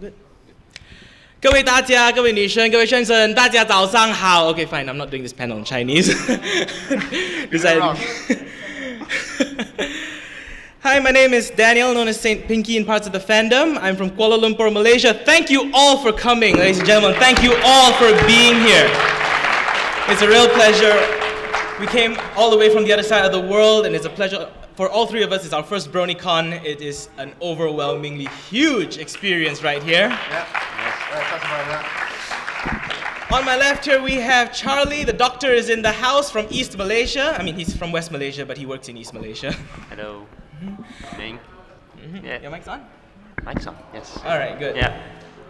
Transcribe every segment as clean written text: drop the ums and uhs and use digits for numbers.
good. 各位大家，各位女生，各位先生，大家早上好。Okay, fine. I'm not doing this panel in Chinese. Hi, my name is Daniel, known as Saint Pinky in parts of the fandom. I'm from Kuala Lumpur, Malaysia. Thank you all for coming, ladies and gentlemen. Thank you all for being here. It's a real pleasure. We came all the way from the other side of the world, and it's a pleasure for all three of us. It's our first BronyCon. It is an overwhelmingly huge experience right here. Yeah. Yes. On my left here we have Charlie. The doctor is in the house from East Malaysia. I mean, he's from West Malaysia, but he works in East Malaysia. Hello. Ming. Yeah. Your mic's on? Mic's on, yes. All right, good. Yeah.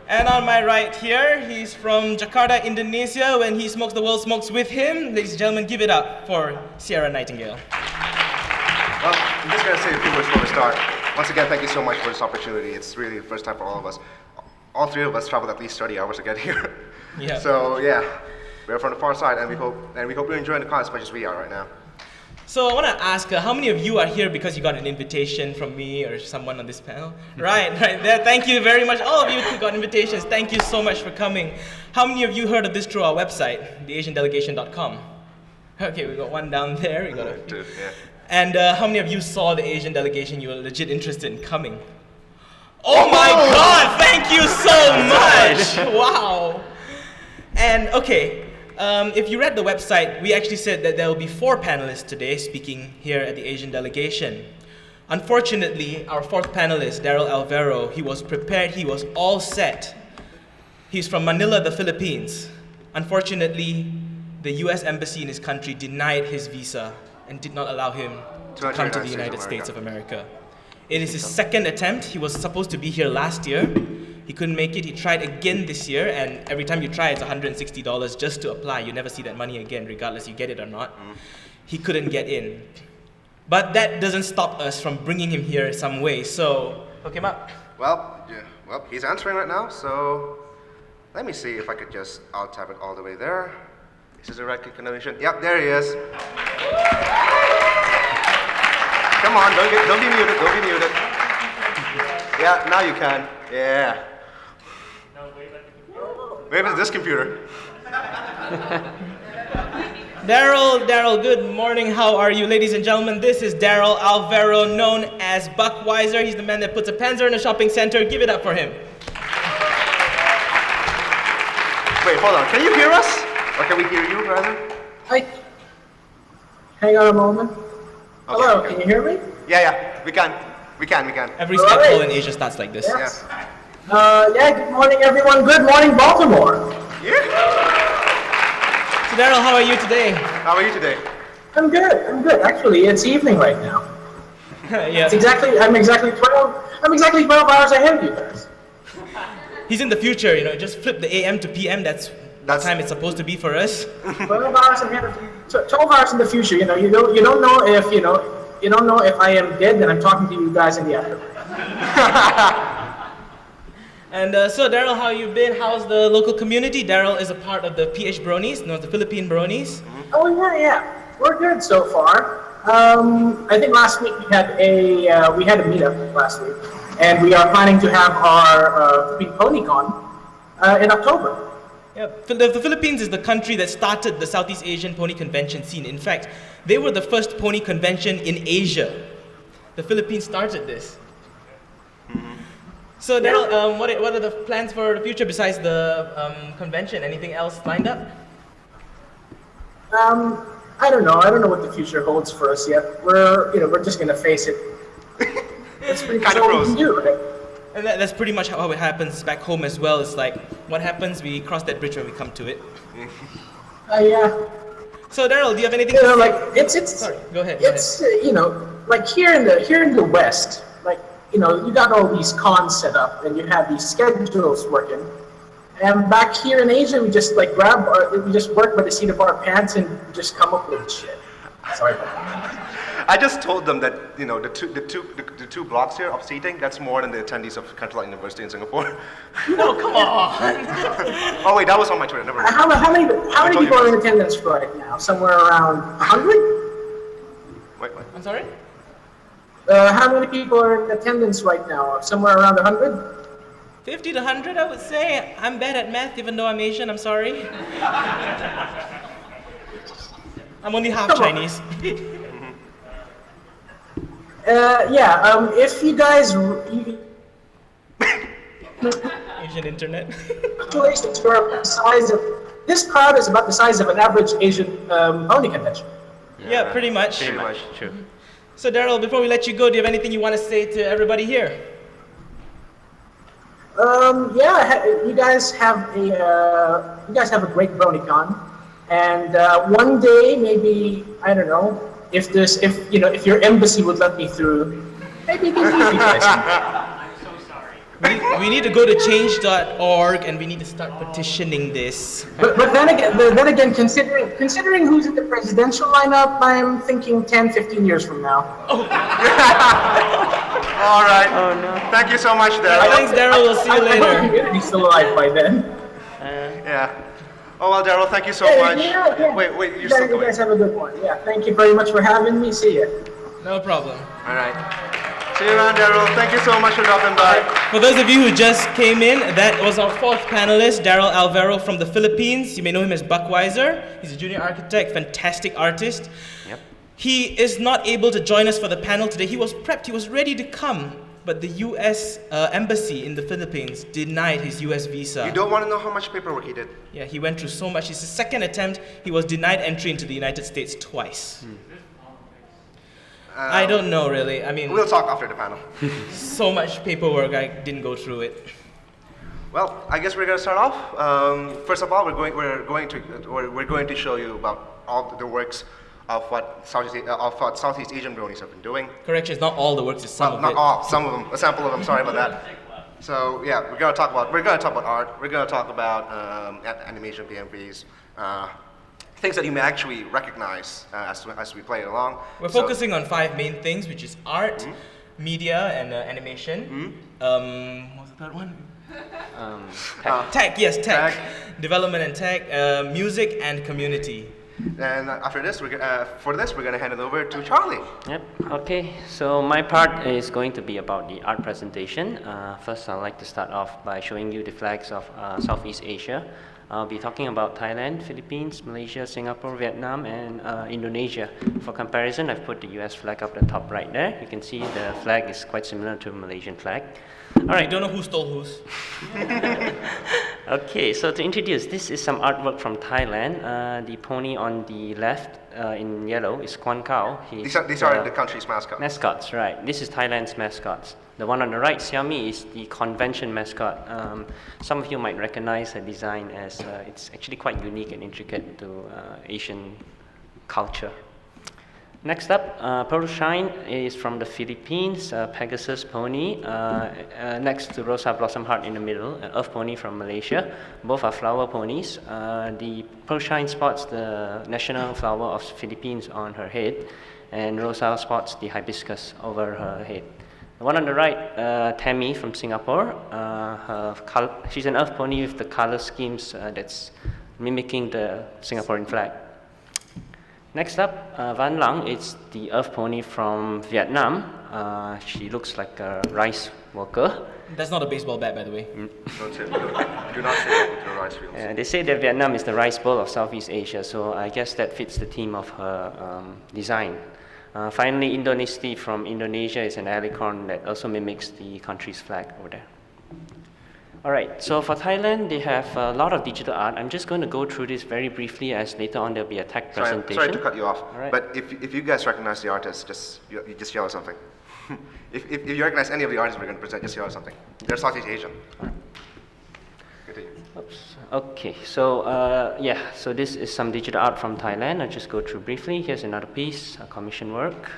And on my right here, he's from Jakarta, Indonesia. When he smokes, the world smokes with him. Ladies and gentlemen, give it up for Sierra Nightingale. Well, I'm just going to say a few words before we start. Once again, thank you so much for this opportunity. It's really the first time for all of us. All three of us traveled at least 30 hours to get here. Yeah. So yeah, we're from the far side, and we hope you're enjoying the con as much as we are right now. So I want to ask, how many of you are here because you got an invitation from me or someone on this panel? Right there. Thank you very much. All of you who got invitations, thank you so much for coming. How many of you heard of this through our website, theasiandelegation.com? Okay, we got one down there. We got a few. Yeah. And how many of you saw the Asian delegation? You were legit interested in coming. Oh my God! Thank you so much. Wow. And okay. If you read the website, we actually said that there will be 4 panelists today speaking here at the Asian delegation. Unfortunately, our 4th panelist, Daryl Alvaro, he was prepared, he was all set. He's from Manila, the Philippines. Unfortunately, the US Embassy in his country denied his visa and did not allow him to come to the United States of America. It is his 2nd attempt. He was supposed to be here last year. He couldn't make it. He tried again this year, and every time you try, it's $160 just to apply. You never see that money again, regardless you get it or not. He couldn't get in. But that doesn't stop us from bringing him here some way. So, hook him up. Well, he's answering right now, so let me see if I could just, I'll tap it all the way there. This is the right connection. Yep, there he is. Come on, don't be muted. Yeah, now you can. Yeah. Wave at this computer. Daryl, good morning. How are you, ladies and gentlemen? This is Daryl Alvaro, known as Buckweiser. He's the man that puts a panzer in a shopping center. Give it up for him. Wait, hold on. Can you hear us? Or can we hear you, rather? Hi. Hang on a moment. Okay, Hello, okay. Can you hear me? Yeah, we can. Every Skype call in Asia starts like this. Yes. Good morning, everyone. Good morning, Baltimore. Yeah. So Daryl, how are you today? How are you today? I'm good. Actually, it's evening right now. Yeah. I'm exactly 12 hours ahead of you guys. He's in the future, just flip the AM to PM. That's the time it's supposed to be for us. 12 hours ahead of you. 12 hours in the future. You don't know if I am dead, then I'm talking to you guys in the afterlife. And so Daryl, how you been? How's the local community? Daryl is a part of the PH Bronies, the Philippine Bronies. Oh yeah. We're good so far. I think last week we had a meetup last week, and we are planning to have our C Ponycon in October. Yeah, the Philippines is the country that started the Southeast Asian pony convention scene. In fact, they were the first pony convention in Asia. The Philippines started this. So Daryl, what are the plans for the future besides the convention? Anything else lined up? I don't know. I don't know what the future holds for us yet. We're just gonna face it. That's pretty much all we can do, right? And that's pretty much how it happens back home as well. It's like, what happens? We cross that bridge when we come to it. Yeah. So Daryl, do you have anything to say? It's. Sorry, go ahead. It's like here in the West, you got all these cons set up and you have these schedules working. And back here in Asia, we just we just work by the seat of our pants and just come up with shit. Sorry about that. I just told them that the two blocks here of seating, that's more than the attendees of Cantonal University in Singapore. No, come on. Oh wait, that was on my Twitter. Never mind. How many people are in attendance right now? Somewhere around 100? Wait. I'm sorry? How many people are in attendance right now? Somewhere around 100? 50 to 100, I would say. I'm bad at math, even though I'm Asian. I'm sorry. I'm only half Come on. Chinese. If you guys, Asian internet. congratulations, you're the size of, this crowd is about the size of an average Asian pony convention. Yeah, pretty much. Pretty much, true. So Daryl, before we let you go, do you have anything you want to say to everybody here? You guys have a great BronyCon, and one day maybe, I don't know, if your embassy would let me through, maybe we can meet you guys. We need to go to change.org and we need to start petitioning this. But then again, considering who's in the presidential lineup, I'm thinking 10, 15 years from now. All right. Oh no. Thank you so much, Daryl. Thanks, Daryl. We'll see you I hope the later. community's still alive by then. Yeah. Oh well, Daryl, thank you so much. Wait, you're still You going. guys have a good one. Yeah, thank you very much for having me. See ya. No problem. All right. See you around, Daryl. Thank you so much for dropping by. For those of you who just came in, that was our fourth panelist, Daryl Alvaro from the Philippines. You may know him as Buckweiser. He's a junior architect, fantastic artist. Yep. He is not able to join us for the panel today. He was prepped, he was ready to come, but the US embassy in the Philippines denied his US visa. You don't want to know how much paperwork he did. Yeah, he went through so much. It's his second attempt. He was denied entry into the United States twice. I don't know really. I mean, We'll talk after the panel. so much paperwork, I didn't go through it. Well, I guess we're going to start off. First of all, we're going to show you about all the works of what Southeast Asian bronies have been doing. Correction, it's not all the works, it's some of Not it. all, some of them. A sample of them. Sorry about that. So yeah, we're going to talk about art. We're going to talk about animation, PMVs, things that you may actually recognize as we play it along. We're So- focusing on 5 main things, which is art, media, and animation. What was the third one? Tech, yes, tech. Tech. Development and tech, music and community. And after this, we're going to hand it over to Charlie. Yep. Okay. So my part is going to be about the art presentation. First, I'd like to start off by showing you the flags of Southeast Asia. I'll be talking about Thailand, Philippines, Malaysia, Singapore, Vietnam, and Indonesia. For comparison, I've put the US flag up the top right there. You can see the flag is quite similar to the Malaysian flag. All I right. don't know who stole whose. Okay, so to introduce, this is some artwork from Thailand. The pony on the left in yellow is Kwan Kao. These are the country's mascots. Mascots, right. This is Thailand's mascots. The one on the right, Xiaomi, is the convention mascot. Some of you might recognize her design as it's actually quite unique and intricate to Asian culture. Next up, Pearl Shine is from the Philippines, Pegasus pony, next to Rosa Blossom Heart in the middle, an Earth pony from Malaysia. Both are flower ponies. The Pearl Shine spots the national flower of Philippines on her head, and Rosa spots the hibiscus over her head. The one on the right, Tammy from Singapore. She's an Earth pony with the color schemes that's mimicking the Singaporean flag. Next up, Van Lang, it's the Earth pony from Vietnam. She looks like a rice worker. That's not a baseball bat, by the way. Do not say it with your rice fields. They say that Vietnam is the rice bowl of Southeast Asia, so I guess that fits the theme of her design. Finally, Indonesti from Indonesia is an alicorn that also mimics the country's flag over there. All right, so for Thailand, they have a lot of digital art. I'm just going to go through this very briefly, as later on there'll be a tech presentation. Sorry to cut you off, All right. but if you guys recognize the artists, you just yell something. if you recognize any of the artists we're going to present, just yell something. They're Southeast Asian. Continue. Oops. Okay, so so this is some digital art from Thailand. I'll just go through briefly. Here's another piece, commission work.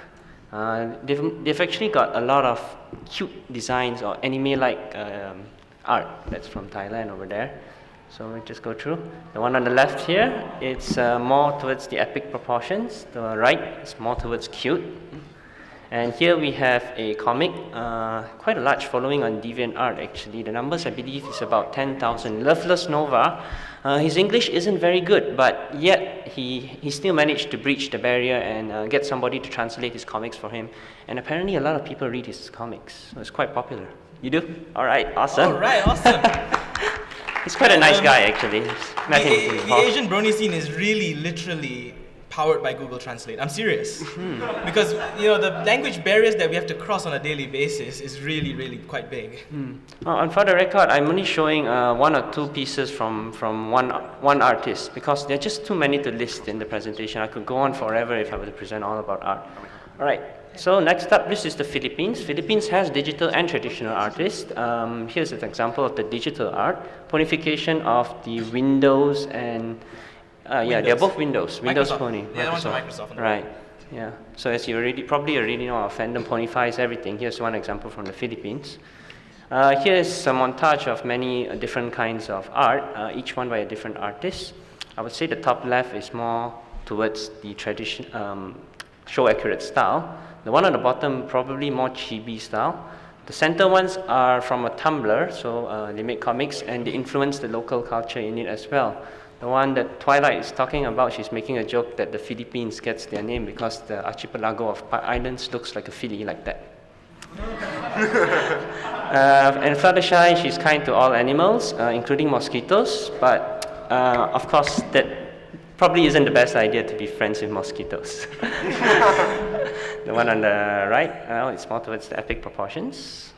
They've actually got a lot of cute designs or anime-like art that's from Thailand over there. So we'll just go through. The one on the left here, it's more towards the epic proportions. The right is more towards cute. And here we have a comic, quite a large following on DeviantArt actually. The numbers I believe is about 10,000. Loveless Nova. His English isn't very good, but yet he still managed to breach the barrier and get somebody to translate his comics for him. And apparently a lot of people read his comics, so it's quite popular. You do? All right, awesome. All right, awesome. He's quite a nice guy, actually. Met him The before. Asian brony scene is really literally powered by Google Translate. I'm serious. Because the language barriers that we have to cross on a daily basis is really, really quite big. And for the record, I'm only showing one or two pieces from one artist because there are just too many to list in the presentation. I could go on forever if I were to present all about art. All right. So next up, this is the Philippines. Philippines has digital and traditional artists. Here's an example of the digital art. Ponification of the windows and they're both Windows. Windows Microsoft. Pony. Yeah, the ones from Microsoft on the Right. Yeah. So as you probably already know, our fandom ponifies everything. Here's one example from the Philippines. Here's a montage of many different kinds of art, each one by a different artist. I would say the top left is more towards the tradition, show accurate style. The one on the bottom probably more chibi style. The center ones are from a Tumblr, so they make comics and they influence the local culture in it as well. The one that Twilight is talking about, she's making a joke that the Philippines gets their name because the archipelago of islands looks like a Philly like that. And Fluttershy, she's kind to all animals, including mosquitoes, but of course that probably isn't the best idea to be friends with mosquitoes. The one on the right, it's more towards the epic proportions.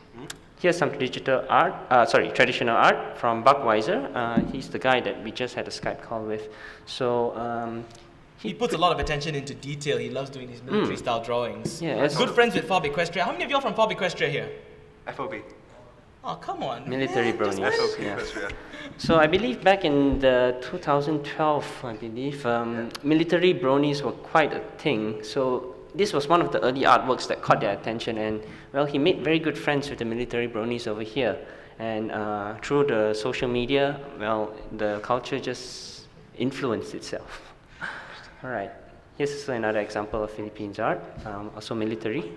Here's some traditional art from Buckweiser. He's the guy that we just had a Skype call with. So He puts a lot of attention into detail. He loves doing these military-style drawings. Yeah, Good friends with Fob Equestria. How many of y'all from Fob Equestria here? FOB. Oh, come on. military man, just bronies. one? Yeah. That's right. So I believe back in the 2012, military bronies were quite a thing. So this was one of the early artworks that caught their attention, and well, he made very good friends with the military bronies over here. And through the social media, well, the culture just influenced itself. All right, here's also another example of Philippines art, also military.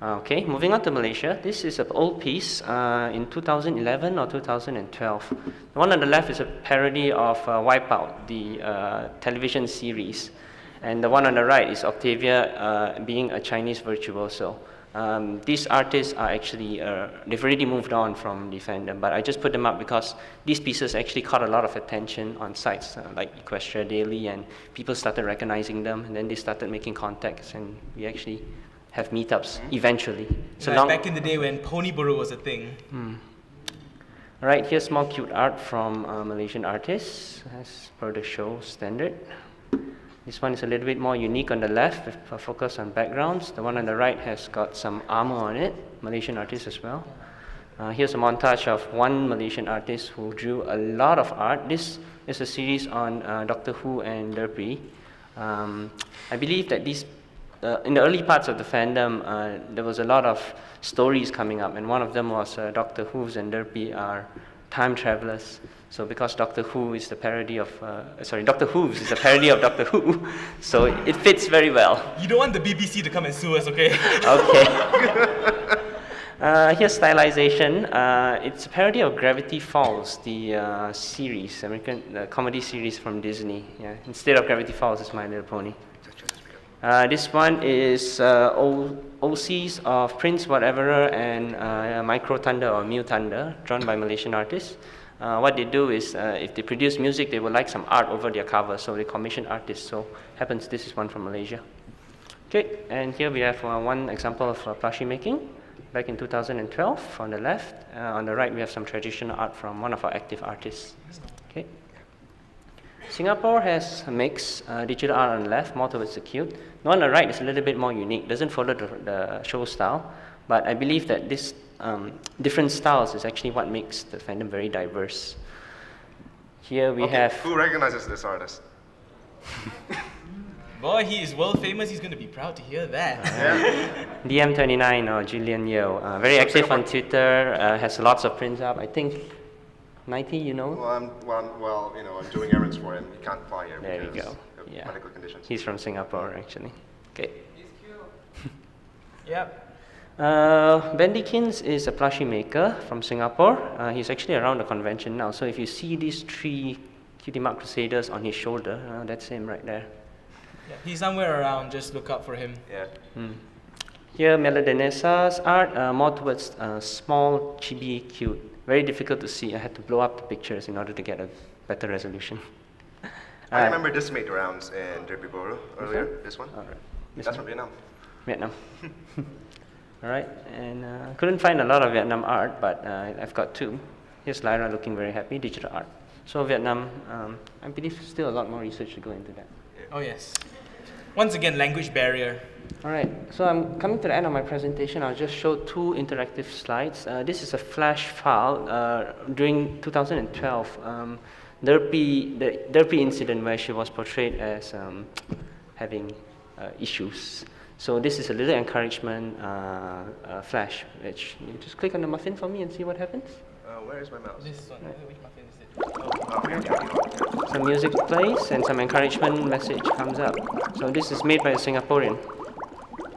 Okay, moving on to Malaysia. This is an old piece in 2011 or 2012. The one on the left is a parody of Wipeout, the television series. And the one on the right is Octavia being a Chinese virtuoso. These artists are actually, they've already moved on from the fandom, but I just put them up because these pieces actually caught a lot of attention on sites like Equestria Daily, and people started recognizing them, and then they started making contacts, and we actually have meetups eventually. So Right, back in the day when Pony Buru was a thing. All right, here's more cute art from Malaysian artists, as per the show standard. This one is a little bit more unique on the left, with a focus on backgrounds. The one on the right has got some armor on it, Malaysian artist as well. Here's a montage of one Malaysian artist who drew a lot of art. This is a series on Doctor Who and Derpy. I believe that these in the early parts of the fandom, there was a lot of stories coming up, and one of them was Doctor Who's and Derpy are time travelers. So because Doctor Who is the parody of, Doctor Who's is a parody of Doctor Who, so it fits very well. You don't want the BBC to come and sue us, okay? Okay. Here's stylization. It's a parody of Gravity Falls, the series, American comedy series from Disney. Yeah. Instead of Gravity Falls, it's My Little Pony. This one is OCs of Prince Whatever and Micro Thunder or Mew Thunder, drawn by Malaysian artists. What they do is, if they produce music, they would like some art over their cover, so they commission artists. So happens this is one from Malaysia. Okay, and here we have one example of plushie making, back in 2012 on the left. On the right, we have some traditional art from one of our active artists. Okay. Singapore has a mix, digital art on the left, more towards the cute. The one on the right is a little bit more unique, doesn't follow the show style, but I believe that this different styles is actually what makes the fandom very diverse. Here we have... Who recognizes this artist? Boy, he is world famous. He's going to be proud to hear that. DM29 or Julian Yeo, very active on Twitter, has lots of prints up. I think 90, you know? Well, I'm doing errands for him. He can't fly here There we because go. of Yeah. medical conditions. He's from Singapore, actually. Okay. Yep. Bendikins is a plushie maker from Singapore. He's actually around the convention now. So if you see these three Cutie Mark Crusaders on his shoulder. That's him right there. Yeah, he's somewhere around, just look out for him. Yeah. Here, Meladenesa's art, more towards small, chibi, cute. Very difficult to see. I had to blow up the pictures in order to get a better resolution. I remember this made rounds in Derby Borough earlier. This one? All right. That's from Vietnam. Vietnam. All right, and couldn't find a lot of Vietnam art, but I've got two. Here's Lyra looking very happy, digital art. So Vietnam, I believe still a lot more research to go into that. Oh yes. Once again, language barrier. All right, so I'm coming to the end of my presentation. I'll just show two interactive slides. This is a flash file during 2012. The Derpy incident where she was portrayed as having issues. So this is a little encouragement flash, which you just click on the muffin for me and see what happens. Where is my mouse? This one. Which muffin is it? Some music plays and some encouragement message comes up. So this is made by a Singaporean.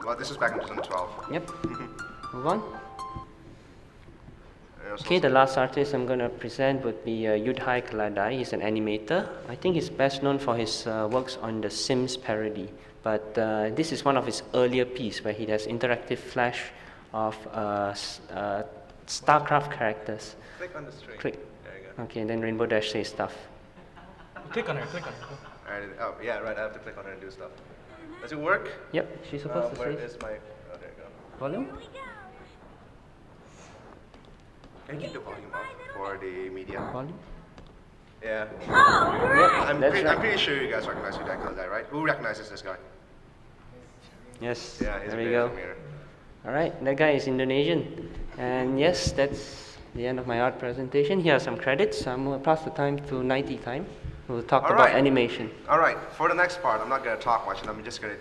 Well, this is back in 2012. Yep. Move on. Okay, the last artist I'm going to present would be Yudhai Kaladai. He's an animator. I think he's best known for his works on the Sims parody. But this is one of his earlier pieces where he does interactive flash of StarCraft characters. Click on the string. Click. There you go. Okay, then Rainbow Dash says stuff. Click on her, click on her. Oh, yeah, right. I have to click on her and do stuff. Does it work? Yep, she's supposed to Where say is my... Oh, there you go. volume. Can you keep the volume up for the media? Volume. Yeah. Yep, I'm that's right. pretty sure you guys recognize who that guy, right? Who recognizes this guy? Yes, Yeah, he's there a we go. mirror. All right, that guy is Indonesian. And yes, that's the end of my art presentation. Here are some credits. I'm going to pass the time to 90 time. We'll talk All about right. animation. All right. For the next part, I'm not gonna talk much, and I'm just gonna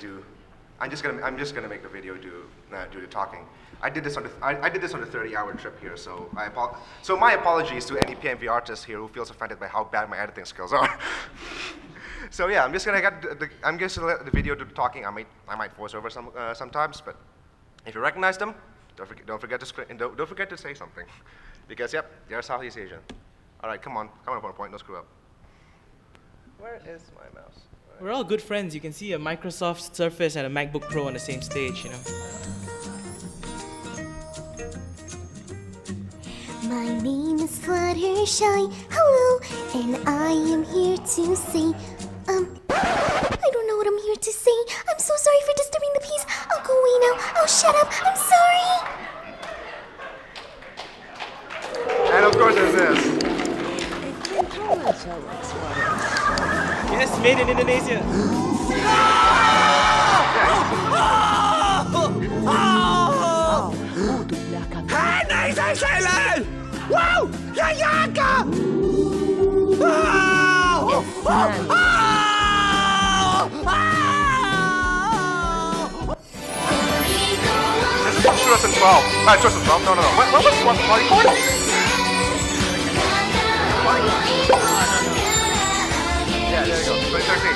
make the video do the talking. I did this on the 30-hour trip here, so my apologies to any PMV artist here who feels offended by how bad my editing skills are. So yeah, I'm just gonna let the video do the talking. I might voice over sometimes, but if you recognize them, don't forget to say something, because yep, they're Southeast Asian. All right, come on PowerPoint, no screw up. Where is my mouse? We're all good friends. You can see a Microsoft Surface and a MacBook Pro on the same stage, you know. My name is Fluttershy, hello, and I am here to say, I don't know what I'm here to say. I'm so sorry for disturbing the peace. I'll go away now. Oh, shut up. I'm sorry. And of course there's this. Yes, made in Indonesia. Wow! Yayaka! This is from 2012. 2012? No. What was BronyCon? Yeah, there you go. 2013.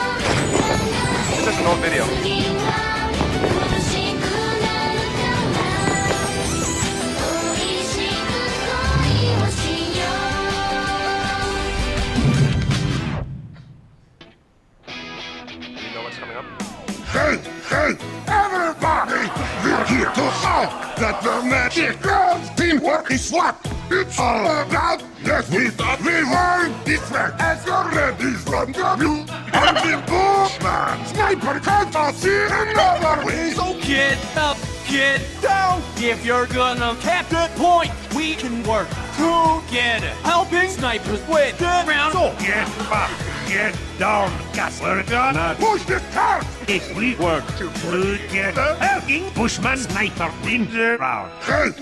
This is an old video. Hey, everybody! We're here to show that the magic girls teamwork is what it's all about. Yes, we thought we were different as your ladies from the blue. I'm the Bushman, sniper can't see another way. So get up, get down. If you're gonna cap the point, we can work together. Helping snipers with the round. So get up, get down, cause we're gonna push this town. If we work together, helping Bushman sniper in the round. Hey,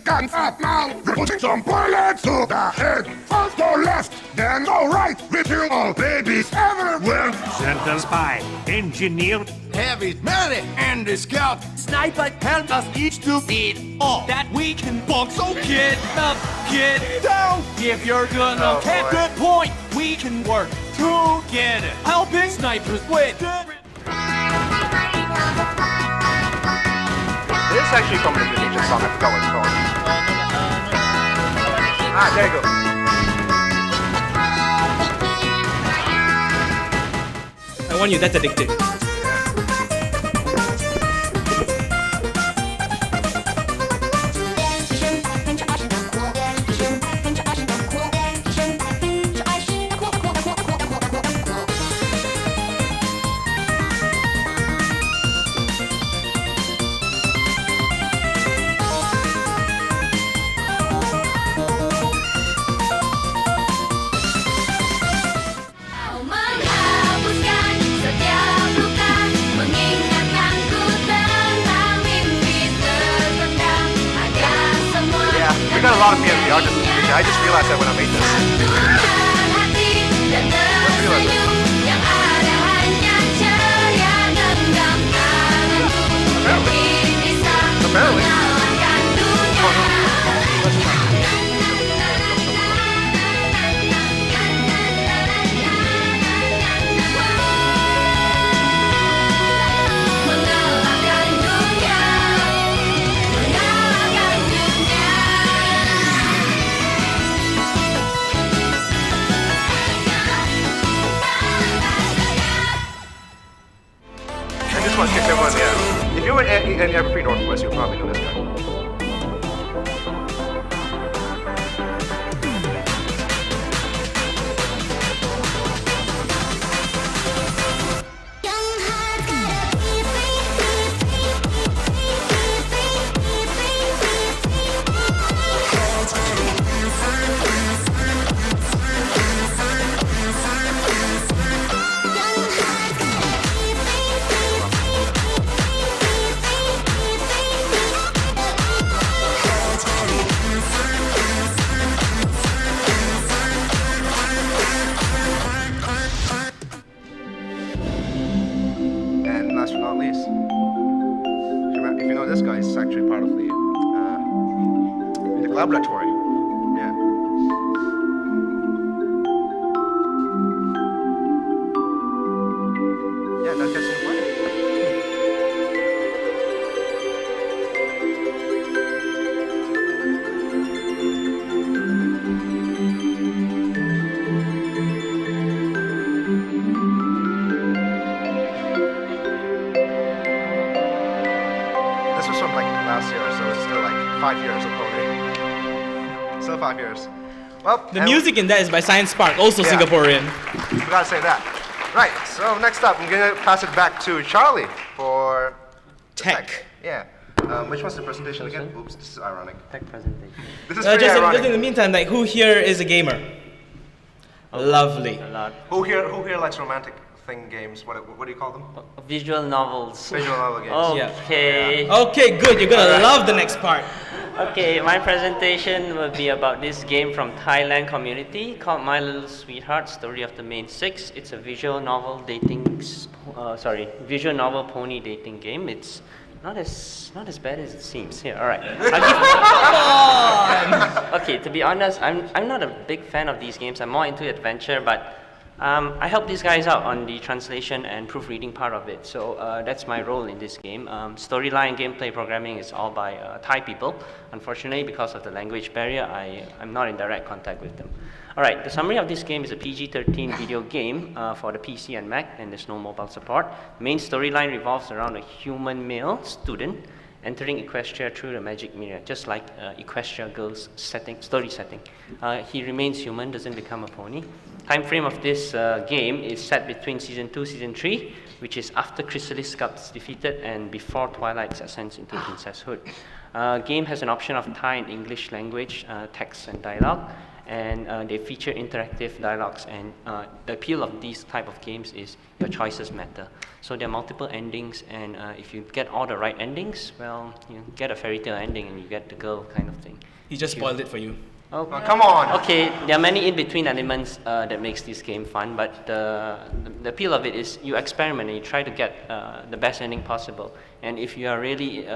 guns up now! We're putting some bullets to the head. First go left, then go right. We kill all babies everywhere. Gentle spy, engineer, Heavy, melee, and the scout. Sniper help us each to see all that we can bulk. So get up, get down. If you're gonna cap the point, we can work together. Helping snipers with the... This is actually from an Indonesian song. I forgot what it's called. There you go. warn you, that's addictive. Kau menghapuskan setiap luka, mengingatkanku tentang mimpi terpendam agar semua Yeah, we got a lot of PMV artists in the future. I just realized that when I made this. satukan hati dan tersenyum yang ada hanya ceria genggam tanganku demi bisa Apparently. menyelamatkan dunia. Mengalahkan dunia, mengalahkan dunia. And this one kicks everyone, yeah. If you were in Evergreen Northwest, you'll probably know this guy. Young hearts gotta be free, Young hearts And last but not least, if you know this guy, he's actually part of the laboratory. Yeah. Yeah, that gets in the way. This was from like last year, so it's still like 5 years of coding. Still 5 years. Well, The music in that is by Science Spark, also Yeah. Singaporean. we gotta say that. Right, so next up, I'm gonna pass it back to Charlie for the Tech. Yeah. Which one's the presentation again? Oops, this is ironic. Tech presentation. This is pretty Just ironic. in the meantime, like, who here is a gamer? Lovely. A lot. Who here likes romantic thing games? What do you call them? Visual novels. Visual novel games. Yeah. Okay. Okay, good. You're gonna love the next part. Okay, my presentation will be about this game from Thailand community called My Little Sweetheart: Story of the Main Six. It's a visual novel visual novel pony dating game. It's not as bad as it seems. Here, all right. Okay, to be honest, I'm not a big fan of these games. I'm more into adventure, but I help these guys out on the translation and proofreading part of it. So that's my role in this game. Storyline, gameplay, programming is all by Thai people. Unfortunately, because of the language barrier, I'm not in direct contact with them. All right, the summary of this game is a PG-13 video game for the PC and Mac, and there's no mobile support. Main storyline revolves around a human male student entering Equestria through the magic mirror, just like Equestria Girl's story setting. He remains human, doesn't become a pony. Time frame of this game is set between Season 2, Season 3, which is after Chrysalis gets defeated and before Twilight's ascent into princesshood. Game has an option of Thai and English language, text and dialogue, and they feature interactive dialogues, and the appeal of these type of games is your choices matter. So there are multiple endings, and if you get all the right endings, well, you get a fairy tale ending and you get the girl kind of thing. He just spoiled it for you. Oh, come on. Okay, there are many in-between elements that makes this game fun, but the appeal of it is you experiment and you try to get the best ending possible. And if you are really,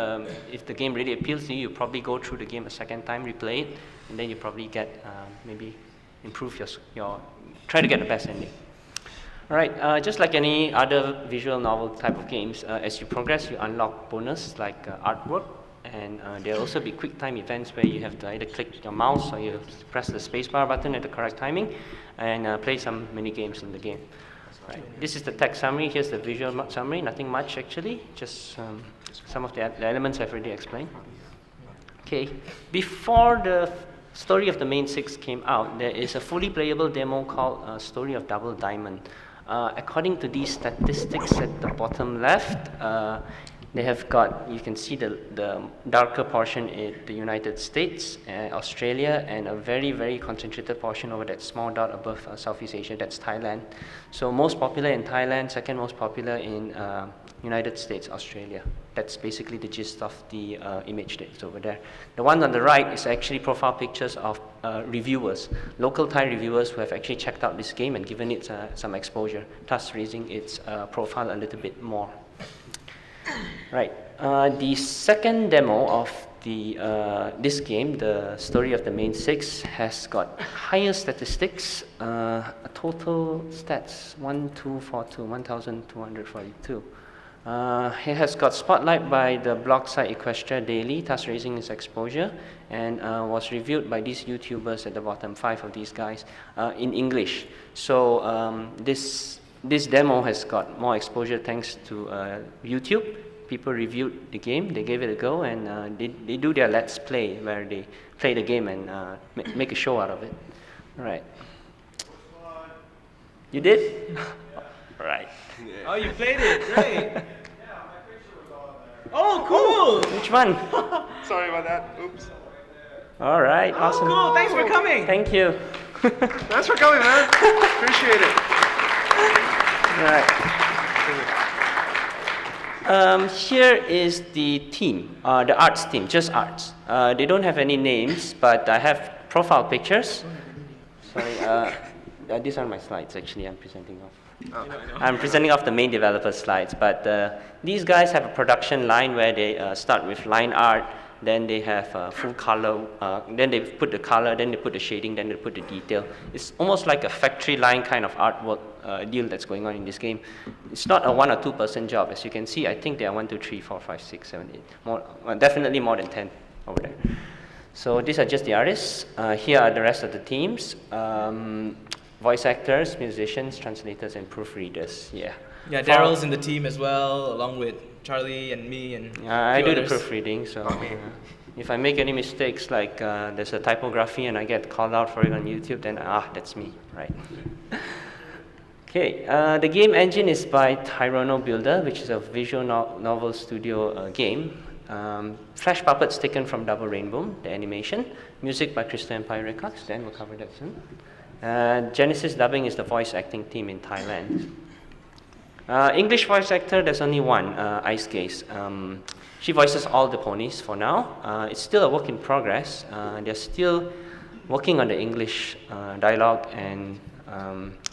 if the game really appeals to you, you probably go through the game a second time, replay it, and then you probably get maybe improve your try to get the best ending. All right, just like any other visual novel type of games, as you progress, you unlock bonus like artwork. And there'll also be quick time events where you have to either click your mouse or you press the spacebar button at the correct timing and play some mini games in the game. Right. This is the text summary. Here's the visual summary. Nothing much actually. Just some of the elements I've already explained. Okay. Before the Story of the Main Six came out, there is a fully playable demo called Story of Double Diamond. According to these statistics at the bottom left, they have got, you can see the darker portion in the United States, Australia, and a very, very concentrated portion over that small dot above Southeast Asia, that's Thailand. So most popular in Thailand, second most popular in United States, Australia. That's basically the gist of the image that's over there. The one on the right is actually profile pictures of reviewers, local Thai reviewers who have actually checked out this game and given it some exposure, thus raising its profile a little bit more. Right. The second demo of this game, the Story of the Main Six, has got higher statistics, total stats 1,242. It has got spotlight by the blog site Equestria Daily, thus raising its exposure, and was reviewed by these YouTubers at the bottom, 5 of these guys, in English. So this demo has got more exposure thanks to YouTube. People reviewed the game, they gave it a go, and they do their Let's Play, where they play the game and make a show out of it. All right. You did? Right. Oh, you played it, great. Oh, cool. Which one? Sorry about that. Oops. All right, awesome. Cool, thanks for coming. Thank you. Thanks for coming, man. Appreciate it. All right. Here is the team, the arts team, just arts. They don't have any names, but I have profile pictures. Sorry, these are my slides actually I'm presenting off. I'm presenting off the main developer slides, but these guys have a production line where they start with line art, then they have full color, then they put the color, then they put the shading, then they put the detail. It's almost like a factory line kind of artwork deal that's going on in this game. It's not a 1 or 2 person job. As you can see, I think there are 1, 2, 3, 4, 5, 6, 7, 8, more, definitely more than 10 over there. So these are just the artists. Here are the rest of the teams. Voice actors, musicians, translators, and proofreaders. Yeah. Yeah, Daryl's in the team as well, along with Charlie and me and I do others. the proofreading, so if I make any mistakes, like there's a typography and I get called out for it on YouTube, then that's me, right? Okay, the game engine is by Tyranno Builder, which is a visual novel studio game. Flash puppets taken from Double Rainbow, the animation. Music by Crystal Empire Records, then we'll cover that soon. Genesis Dubbing is the voice acting team in Thailand. English voice actor, there's only one, Ice Gaze. She voices all the ponies for now. It's still a work in progress. They're still working on the English dialogue, and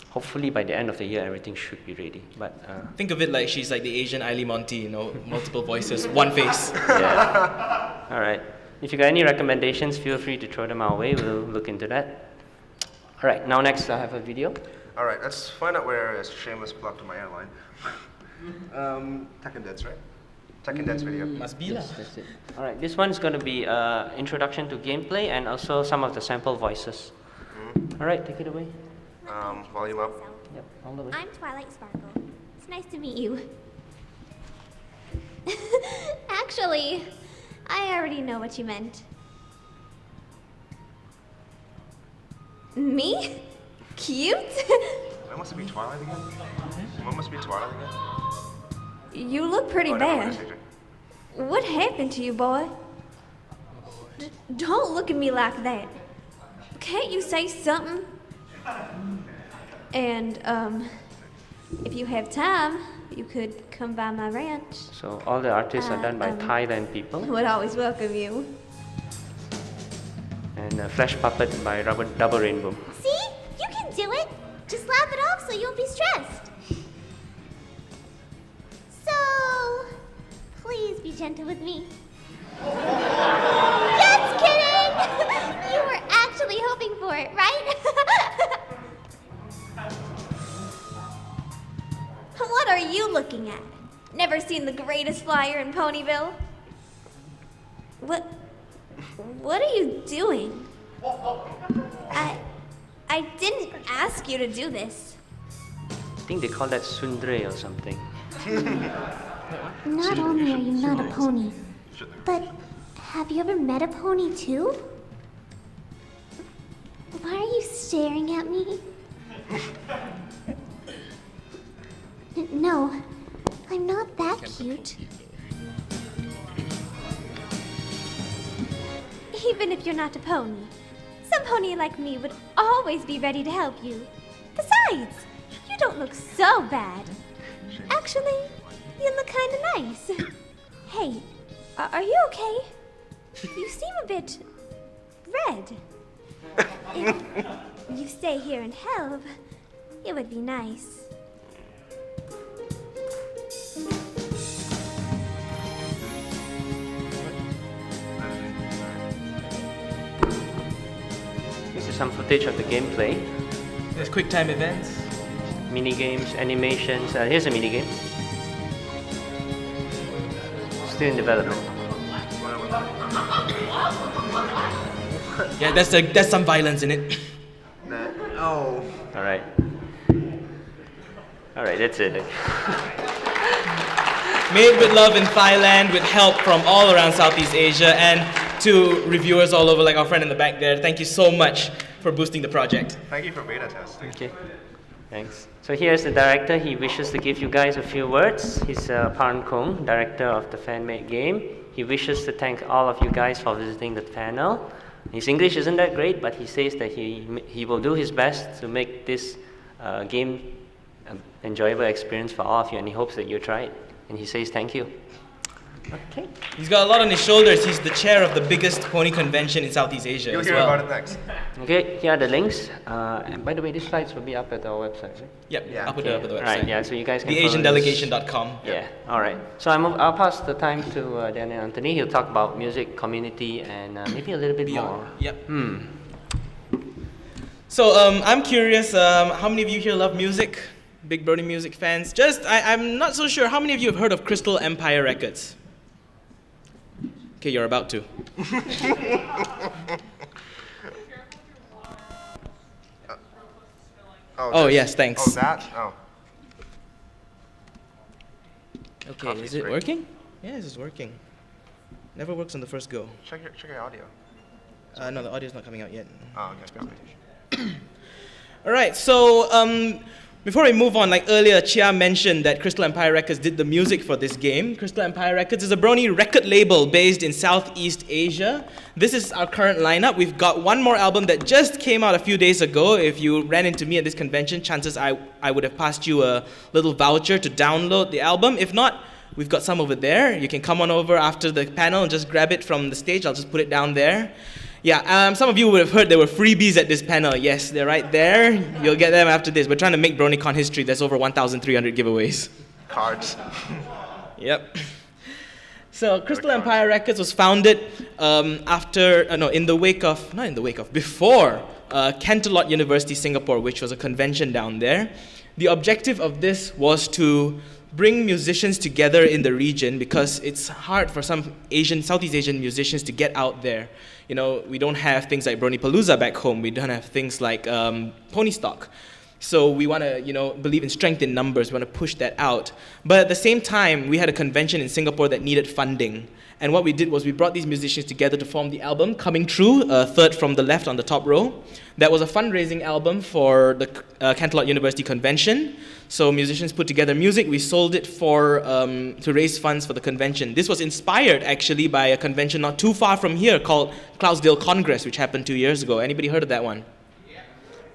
hopefully by the end of the year, everything should be ready. But think of it like she's like the Asian Ailey Monty, you know, multiple voices, one face. Yeah. All right. If you got any recommendations, feel free to throw them our way. We'll look into that. All right. Now next, I have a video. All right, let's find out where is shameless plug to my airline. Tech and Dead's, right? Tech and Dead's video. Must be lah. That's it. All right. This one's going to be introduction to gameplay and also some of the sample voices. All right. Take it away. Volume up. Yep. All the way. I'm Twilight Sparkle. It's nice to meet you. Actually, I already know what you meant. Me? Cute? When must it be Twilight again? When must it be Twilight again? You look pretty Oh, never mind, bad. that's What happened to you, boy? Don't look at me like that. Can't you say something? And, if you have time, you could come by my ranch. So all the artists are done by Thailand people, I would always welcome you. and Flash Puppet by Double Rainbow. See? You can do it. Just laugh it off so you won't be stressed. So, please be gentle with me. Just kidding! You were actually hoping for it, right? What are you looking at? Never seen the greatest flyer in Ponyville? What are you doing? I didn't ask you to do this. think they call that sundre or something. Not only are you not a pony, but have you ever met a pony too? Why are you staring at me? No, I'm not that cute. Even if you're not a pony, some pony like me would always be ready to help you. Besides, you don't look so bad. Actually, you look kind of nice. Hey, are you okay? You seem a bit red. If you stay here and help, it would be nice. This is some footage of the gameplay. There's quick time events. Mini games, animations. Here's a mini game. Still in development. Yeah, there's some violence in it. Oh. All right. All right, that's it. Made with love in Thailand with help from all around Southeast Asia, and to reviewers all over, like our friend in the back there. Thank you so much for boosting the project. Thank you for beta testing. Okay. Thanks. So here's the director. He wishes to give you guys a few words. He's Parn Kong, director of the fan-made game. He wishes to thank all of you guys for visiting the panel. His English isn't that great, but he says that he will do his best to make this game an enjoyable experience for all of you, and he hopes that you try it. And he says thank you. Okay. He's got a lot on his shoulders. He's the chair of the biggest pony convention in Southeast Asia You'll as hear well. about it next. Okay, here are the links. And by the way, these slides will be up at our website, right? Yep, Yeah. I'll put it up at the website. Right, yeah, so you guys can follow this. TheAsianDelegation.com. Yeah, all right. So I'll pass the time to Daniel Anthony. He'll talk about music, community, and maybe a little bit more. Yep. So I'm curious, how many of you here love music? Big Brony music fans? I'm not so sure, how many of you have heard of Crystal Empire Records? Okay, you're about to. Oh, yes, thanks. Oh, that? Oh. Okay, Coffee is it break. working? Yes, it's working. Never works on the first go. Check your audio. No, the audio's not coming out yet. Oh, okay. All right, so before we move on, like earlier, Chia mentioned that Crystal Empire Records did the music for this game. Crystal Empire Records is a Brony record label based in Southeast Asia. This is our current lineup. We've got one more album that just came out a few days ago. If you ran into me at this convention, chances I would have passed you a little voucher to download the album. If not, we've got some over there. You can come on over after the panel and just grab it from the stage. I'll just put it down there. Yeah, some of you would have heard there were freebies at this panel. Yes, they're right there. You'll get them after this. We're trying to make BronyCon history. There's over 1,300 giveaways. Cards. Yep. So Crystal Empire Records was founded before Canterlot University, Singapore, which was a convention down there. The objective of this was to bring musicians together in the region because it's hard for some Southeast Asian musicians to get out there. You know, we don't have things like Bronypalooza back home. We don't have things like Pony Stock. So we want to, believe in strength in numbers. We want to push that out. But at the same time, we had a convention in Singapore that needed funding. And what we did was we brought these musicians together to form the album, Coming True, third from the left on the top row. That was a fundraising album for the Canterlot University Convention. So musicians put together music. We sold it to raise funds for the convention. This was inspired, actually, by a convention not too far from here called Cloudsdale Congress, which happened 2 years ago. Anybody heard of that one?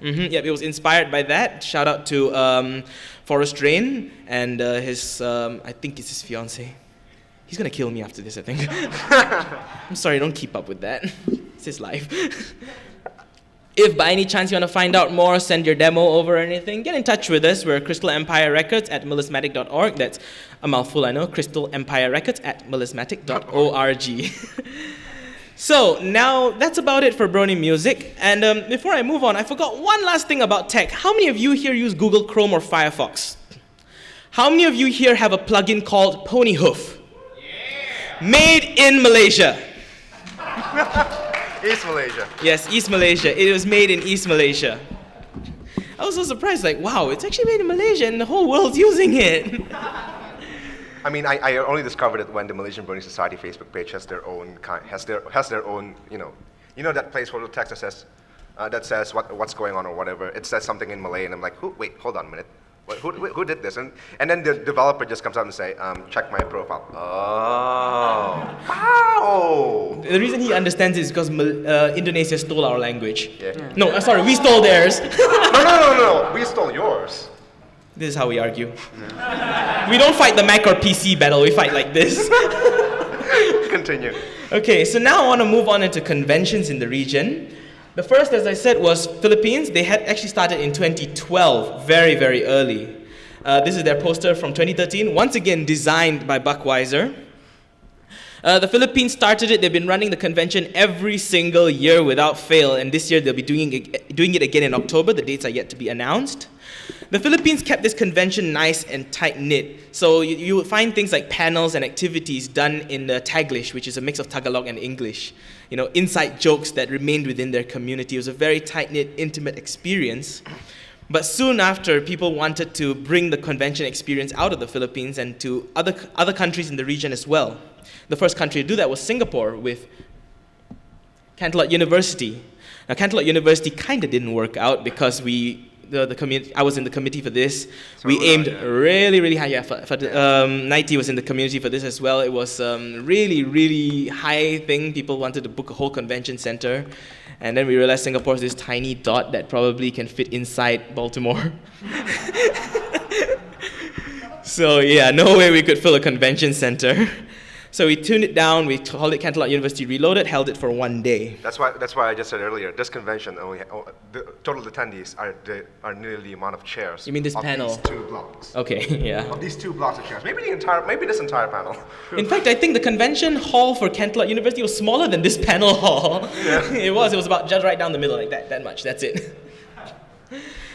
Yep, it was inspired by that. Shout out to Forrest Rain and I think it's his fiancée. He's gonna kill me after this, I think. I'm sorry, don't keep up with that. It's his life. If by any chance you want to find out more, send your demo over or anything, get in touch with us. We're Crystal Empire Records at melismatic.org. That's a mouthful, I know. Crystal Empire Records at melismatic.org. So now that's about it for Brony Music. And before I move on, I forgot one last thing about tech. How many of you here use Google Chrome or Firefox? How many of you here have a plugin called Ponyhoof? Yeah. Made in Malaysia. East Malaysia. Yes, East Malaysia. It was made in East Malaysia. I was so surprised, like, wow, it's actually made in Malaysia and the whole world's using it. I mean, I only discovered it when the Malaysian Brony Society Facebook page has their own you know that placeholder text that says what's going on or whatever. It says something in Malay, and I'm like, wait, hold on a minute. Who did this? And then the developer just comes out and say, check my profile. Oh, wow. The reason he understands it is because Indonesia stole our language. Yeah. No, sorry, we stole theirs. No. We stole yours. This is how we argue. We don't fight the Mac or PC battle, we fight like this. Continue. Okay, so now I want to move on into conventions in the region. The first, as I said, was Philippines. They had actually started in 2012, very, very early. This is their poster from 2013, once again designed by Buckweiser. The Philippines started it. They've been running the convention every single year without fail, and this year they'll be doing it again in October. The dates are yet to be announced. The Philippines kept this convention nice and tight-knit. So you will find things like panels and activities done in the Taglish, which is a mix of Tagalog and English. You know, inside jokes that remained within their community. It was a very tight-knit, intimate experience. But soon after, people wanted to bring the convention experience out of the Philippines and to other countries in the region as well. The first country to do that was Singapore with Canterlot University. Now, Canterlot University kind of didn't work out because the community. I was in the committee for this. We aimed really, really high. Yeah, Nighty was in the community for this as well. It was really, really high thing. People wanted to book a whole convention center. And then we realized Singapore is this tiny dot that probably can fit inside Baltimore. So yeah, no way we could fill a convention center. So we tuned it down, we called it Canterlot University Reloaded, held it for 1 day. That's why I just said earlier, this convention, the total attendees are nearly the amount of chairs. You mean this panel? These 2 blocks. Okay, yeah. Of these 2 blocks of chairs. Maybe this entire panel. In fact, I think the convention hall for Canterlot University was smaller than this panel hall. Yeah. It was about just right down the middle, like that much, that's it.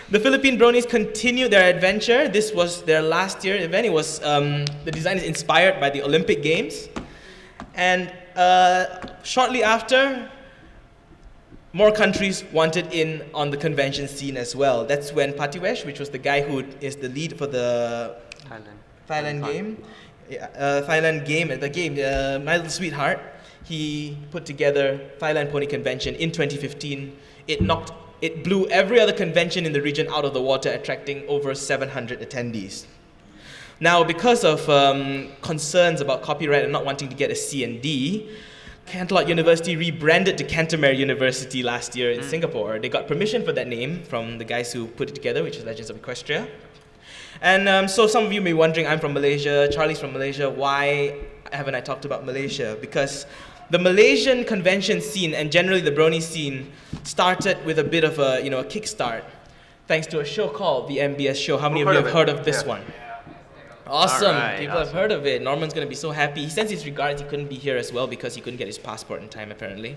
The Philippine Bronies continued their adventure. This was their last year event. It was, the design is inspired by the Olympic Games. And shortly after, more countries wanted in on the convention scene as well. That's when Patiwesh, which was the guy who is the lead for the Thailand game, My Little Sweetheart, he put together Thailand Pony Convention in 2015. It blew every other convention in the region out of the water, attracting over 700 attendees. Now, because of concerns about copyright and not wanting to get a C&D, Canterlot University rebranded to Cantermere University last year in Singapore. They got permission for that name from the guys who put it together, which is Legends of Equestria. And so some of you may be wondering, I'm from Malaysia, Charlie's from Malaysia, why haven't I talked about Malaysia? Because the Malaysian convention scene and generally the Brony scene started with a bit of a kickstart, thanks to a show called the MBS show. How many of you have heard of this one? Awesome. People have heard of it. Norman's going to be so happy. He sends his regards. He couldn't be here as well because he couldn't get his passport in time, apparently.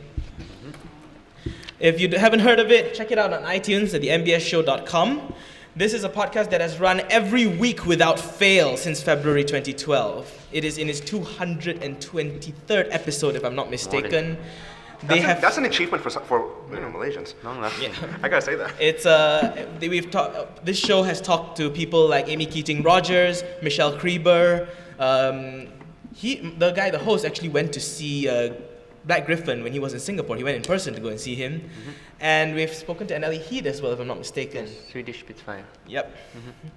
If you haven't heard of it, check it out on iTunes at thembsshow.com. This is a podcast that has run every week without fail since February 2012. It is in its 223rd episode, if I'm not mistaken. That's an achievement for Malaysians. Yeah. I gotta say that. It's this show has talked to people like Amy Keating-Rogers, Michelle Krieber. The host, actually went to see Black Griffin when he was in Singapore. He went in person to go and see him. Mm-hmm. And we've spoken to Anneli Heed as well, if I'm not mistaken. Yes, Swedish Spitfire. Yep. Mm-hmm.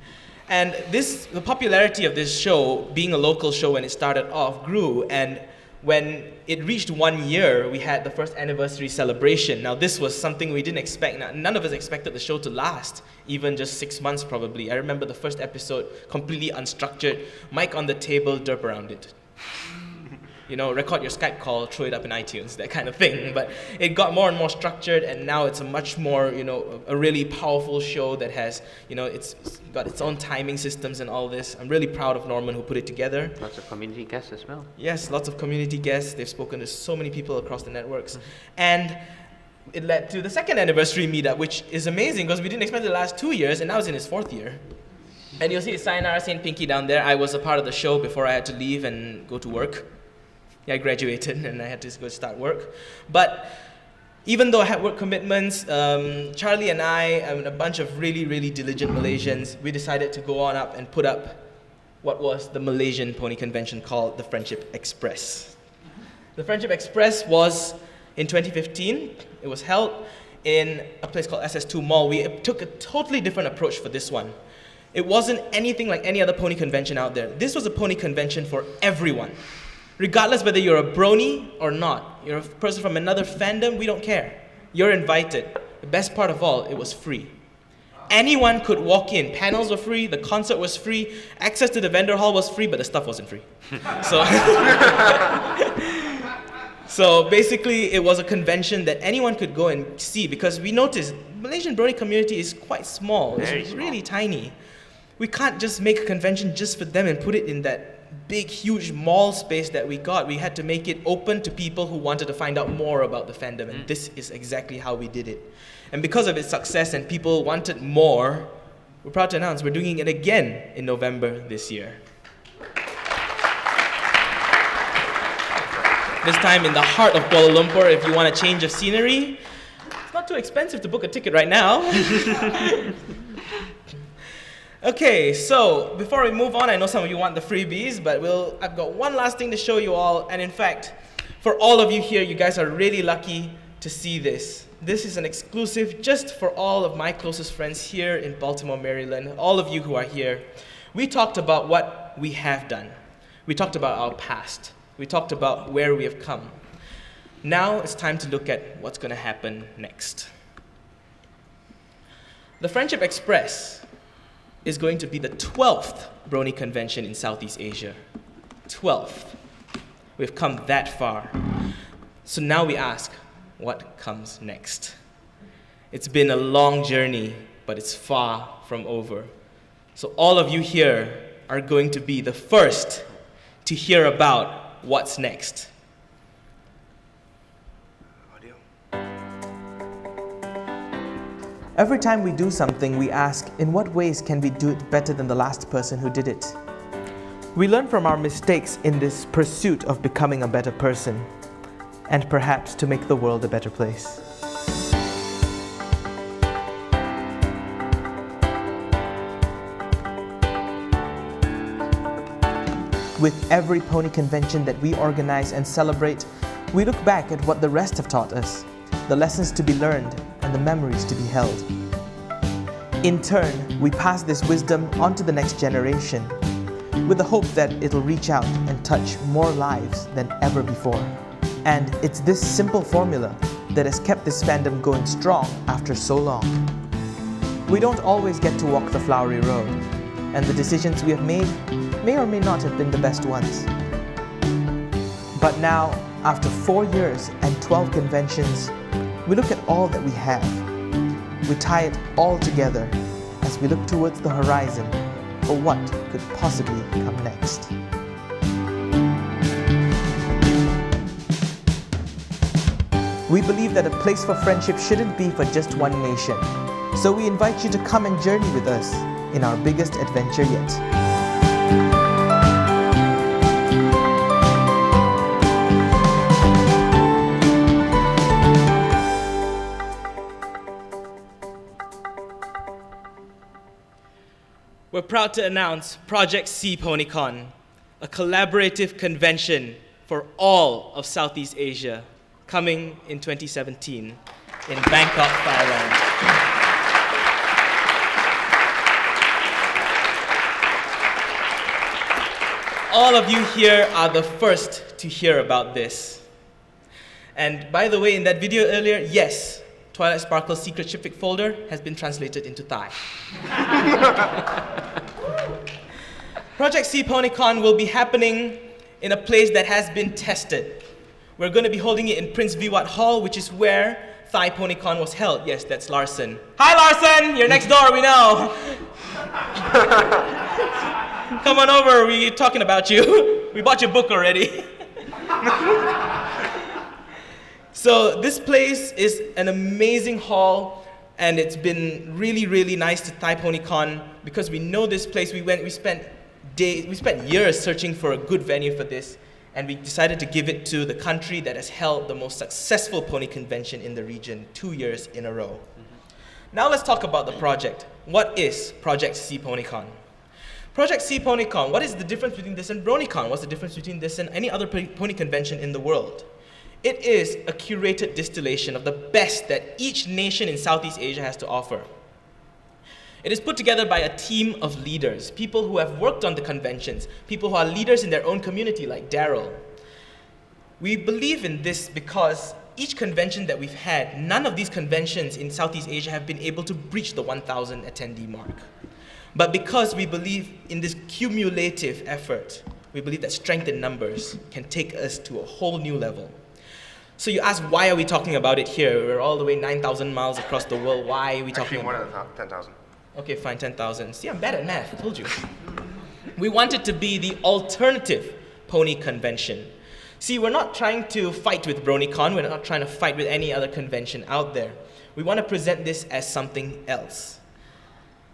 And the popularity of this show, being a local show when it started off, grew. And when it reached 1 year, we had the first anniversary celebration. Now, this was something we didn't expect. None of us expected the show to last, even just 6 months probably. I remember the first episode, completely unstructured, mic on the table, derp around it. Record your Skype call, throw it up in iTunes, that kind of thing. But it got more and more structured, and now it's a much more, a really powerful show that has, it's got its own timing systems and all this. I'm really proud of Norman who put it together. Lots of community guests as well. Yes, lots of community guests. They've spoken to so many people across the networks. And it led to the second anniversary meetup, which is amazing because we didn't expect it to last 2 years, and now it's in its 4th year. And you'll see Sayonara St. Pinky down there. I was a part of the show before I had to leave and go to work. Yeah, I graduated and I had to go start work. But Even though I had work commitments, Charlie and I and a bunch of really, really diligent Malaysians, we decided to go on up and put up what was the Malaysian pony convention called the Friendship Express. The Friendship Express was in 2015. It was held in a place called SS2 Mall. We took a totally different approach for this one. It wasn't anything like any other pony convention out there. This was a pony convention for everyone. Regardless whether you're a brony or not, you're a person from another fandom, we don't care. You're invited. The best part of all, it was free. Anyone could walk in. Panels were free, the concert was free, access to the vendor hall was free, but the stuff wasn't free. So basically, it was a convention that anyone could go and see, because we noticed Malaysian brony community is quite small. It's really tiny. We can't just make a convention just for them and put it in that big, huge mall space that we got. We had to make it open to people who wanted to find out more about the fandom, and this is exactly how we did it. And because of its success and people wanted more, we're proud to announce we're doing it again in November this year. This time in the heart of Kuala Lumpur. If you want a change of scenery, it's not too expensive to book a ticket right now. Okay, so before we move on, I know some of you want the freebies, but I've got one last thing to show you all. And in fact, for all of you here, you guys are really lucky to see this. This is an exclusive just for all of my closest friends here in Baltimore, Maryland, all of you who are here. We talked about what we have done. We talked about our past. We talked about where we have come. Now it's time to look at what's going to happen next. The Friendship Express is going to be the 12th Brony convention in Southeast Asia. 12th. We've come that far. So now we ask, what comes next? It's been a long journey, but it's far from over. So all of you here are going to be the first to hear about what's next. Audio. Every time we do something, we ask, in what ways can we do it better than the last person who did it? We learn from our mistakes in this pursuit of becoming a better person, and perhaps to make the world a better place. With every pony convention that we organize and celebrate, we look back at what the rest have taught us, the lessons to be learned, and the memories to be held. In turn, we pass this wisdom on to the next generation, with the hope that it'll reach out and touch more lives than ever before. And it's this simple formula that has kept this fandom going strong after so long. We don't always get to walk the flowery road, and the decisions we have made may or may not have been the best ones. But now, after 4 years and 12 conventions, we look at all that we have. We tie it all together as we look towards the horizon for what could possibly come next. We believe that a place for friendship shouldn't be for just one nation. So we invite you to come and journey with us in our biggest adventure yet. We're proud to announce Project C Ponycon, a collaborative convention for all of Southeast Asia, coming in 2017 in Bangkok, Thailand. All of you here are the first to hear about this. And by the way, in that video earlier, yes, Twilight Sparkle's secret shipfic folder has been translated into Thai. Project C Ponycon will be happening in a place that has been tested. We're going to be holding it in Prince Viwat Hall, which is where Thai Ponycon was held. Yes, that's Larson. Hi Larson! You're next door, we know! Come on over, we're talking about you. We bought your book already. So this place is an amazing hall, and it's been really, really nice to Thai Ponycon because we know this place. We spent years searching for a good venue for this, And we decided to give it to the country that has held the most successful pony convention in the region 2 years in a row. Now let's talk about the project. What is Project C Ponycon? Project C Ponycon, what is the difference between this and BronyCon? What's the difference between this and any other pony convention in the world? It is a curated distillation of the best that each nation in Southeast Asia has to offer. It is put together by a team of leaders, people who have worked on the conventions, people who are leaders in their own community like Daryl. We believe in this because each convention that we've had, none of these conventions in Southeast Asia have been able to breach the 1,000 attendee mark. But because we believe in this cumulative effort, we believe that strength in numbers can take us to a whole new level. So you ask, why are we talking about it here? We're all the way 9,000 miles across the world. Why are we talking about it? Actually, more than 10,000. Okay, fine, 10,000. See, I'm bad at math, I told you. We want it to be the alternative pony convention. See, we're not trying to fight with BronyCon, we're not trying to fight with any other convention out there. We want to present this as something else.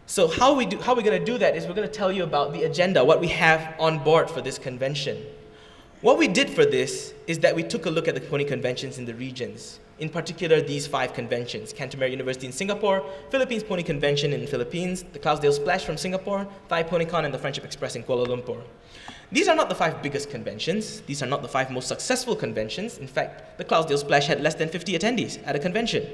So how we're going to do that is we're going to tell you about the agenda, what we have on board for this convention. What we did for this is that we took a look at the pony conventions in the regions. In particular, these 5 conventions: Canterbury University in Singapore, Philippines Pony Convention in the Philippines, the Clydesdale Splash from Singapore, C Ponycon, and the Friendship Express in Kuala Lumpur. These are not the 5 biggest conventions. These are not the 5 most successful conventions. In fact, the Clydesdale Splash had less than 50 attendees at a convention.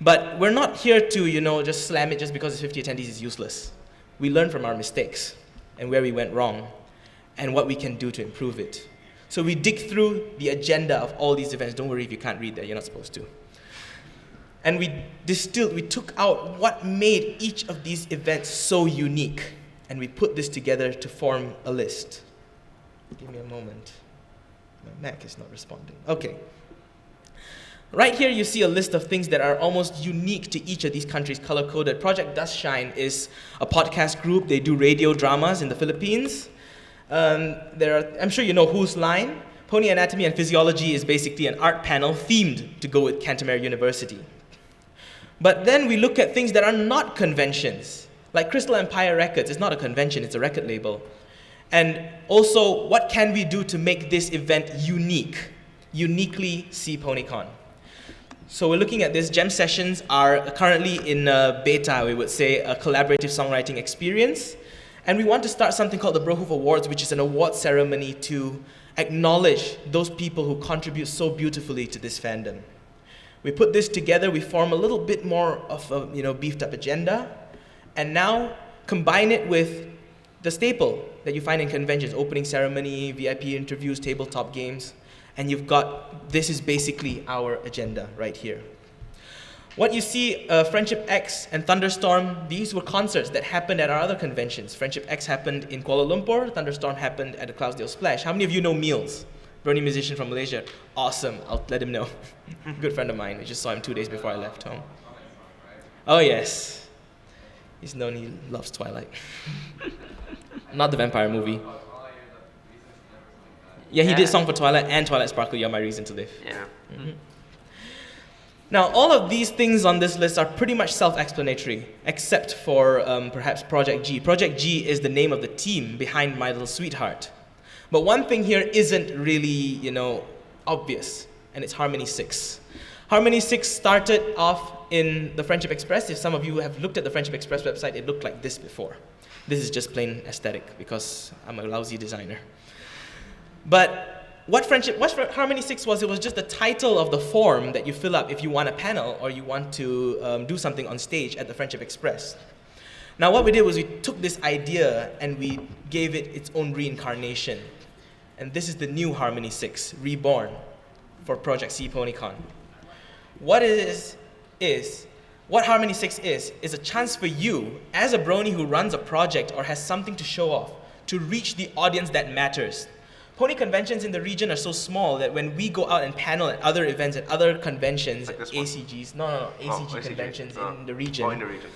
But we're not here to, just slam it just because it's 50 attendees is useless. We learn from our mistakes and where we went wrong and what we can do to improve it. So we dig through the agenda of all these events. Don't worry if you can't read that, you're not supposed to. And we took out what made each of these events so unique, and we put this together to form a list. Give me a moment. My Mac is not responding. Okay. Right here you see a list of things that are almost unique to each of these countries, color-coded. Project Dust Shine is a podcast group. They do radio dramas in the Philippines. I'm sure you know Whose Line. Pony Anatomy and Physiology is basically an art panel themed to go with Canterbury University. But then we look at things that are not conventions, like Crystal Empire Records. It's not a convention, it's a record label. And also, what can we do to make this event uniquely C Ponycon? So we're looking at this. Jam sessions are currently in beta, we would say, a collaborative songwriting experience. And we want to start something called the Brohoof Awards, which is an award ceremony to acknowledge those people who contribute so beautifully to this fandom. We put this together, we form a little bit more of a beefed up agenda, and now combine it with the staple that you find in conventions: opening ceremony, VIP interviews, tabletop games, and you've got, this is basically our agenda right here. What you see, Friendship X and Thunderstorm, these were concerts that happened at our other conventions. Friendship X happened in Kuala Lumpur, Thunderstorm happened at the Clydesdale Splash. How many of you know Meals? Brony musician from Malaysia. Awesome, I'll let him know. Good friend of mine, I just saw him 2 days before I left home. Oh yes, he's known, he loves Twilight. Not the vampire movie. Yeah, he did song for Twilight and Twilight Sparkle, You're My Reason to Live. Yeah. Mm-hmm. Now, all of these things on this list are pretty much self-explanatory, except for perhaps Project G. Project G is the name of the team behind My Little Sweetheart. But one thing here isn't really, obvious, and it's Harmony 6. Harmony 6 started off in the Friendship Express. If some of you have looked at the Friendship Express website, it looked like this before. This is just plain aesthetic, because I'm a lousy designer. But what Harmony 6 was, it was just the title of the form that you fill up if you want a panel or you want to do something on stage at the Friendship Express. Now what we did was we took this idea and we gave it its own reincarnation. And this is the new Harmony 6, reborn, for Project C Ponycon. What Harmony 6 is a chance for you, as a brony who runs a project or has something to show off, to reach the audience that matters. Pony conventions in the region are so small that when we go out and panel at other events, at other conventions, like ACGs, ACG conventions in the region. In the region.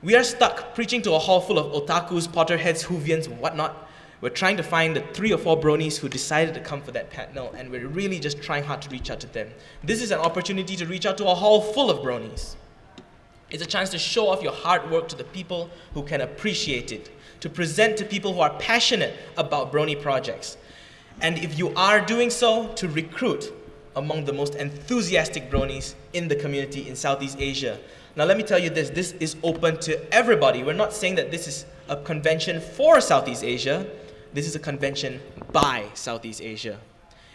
We are stuck preaching to a hall full of otakus, Potterheads, Whovians, whatnot. We're trying to find the 3 or 4 bronies who decided to come for that panel, and we're really just trying hard to reach out to them. This is an opportunity to reach out to a hall full of bronies. It's a chance to show off your hard work to the people who can appreciate it, to present to people who are passionate about brony projects. And if you are doing so, to recruit among the most enthusiastic bronies in the community in Southeast Asia. Now let me tell you this is open to everybody. We're not saying that this is a convention for Southeast Asia. This is a convention by Southeast Asia.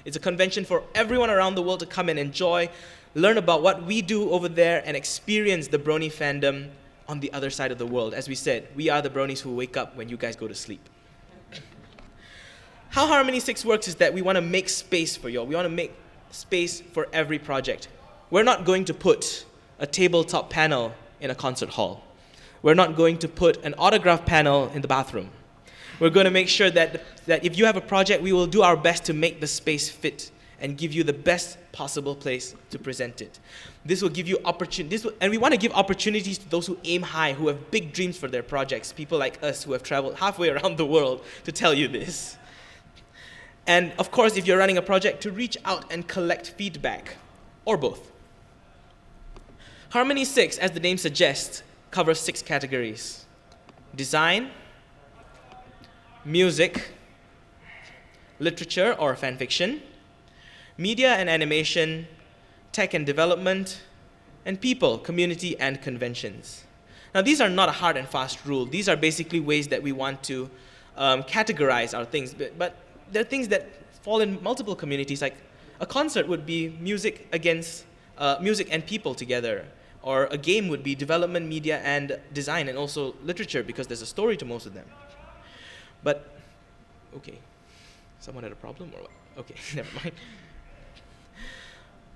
It's a convention for everyone around the world to come and enjoy, learn about what we do over there, and experience the brony fandom on the other side of the world. As we said, we are the bronies who wake up when you guys go to sleep. How Harmony 6 works is that we want to make space for y'all. We want to make space for every project. We're not going to put a tabletop panel in a concert hall. We're not going to put an autograph panel in the bathroom. We're going to make sure that if you have a project, we will do our best to make the space fit and give you the best possible place to present it. This will give you opportunities, and we want to give opportunities to those who aim high, who have big dreams for their projects, people like us who have traveled halfway around the world to tell you this. And of course, if you're running a project, to reach out and collect feedback, or both. Harmony 6, as the name suggests, covers 6 categories: design, music, literature or fan fiction, media and animation, tech and development, and people, community, and conventions. Now, these are not a hard and fast rule. These are basically ways that we want to categorize our things, but there are things that fall in multiple communities. Like a concert would be music against music and people together, or a game would be development, media, and design, and also literature, because there's a story to most of them. But, okay, someone had a problem or what? Okay, never mind.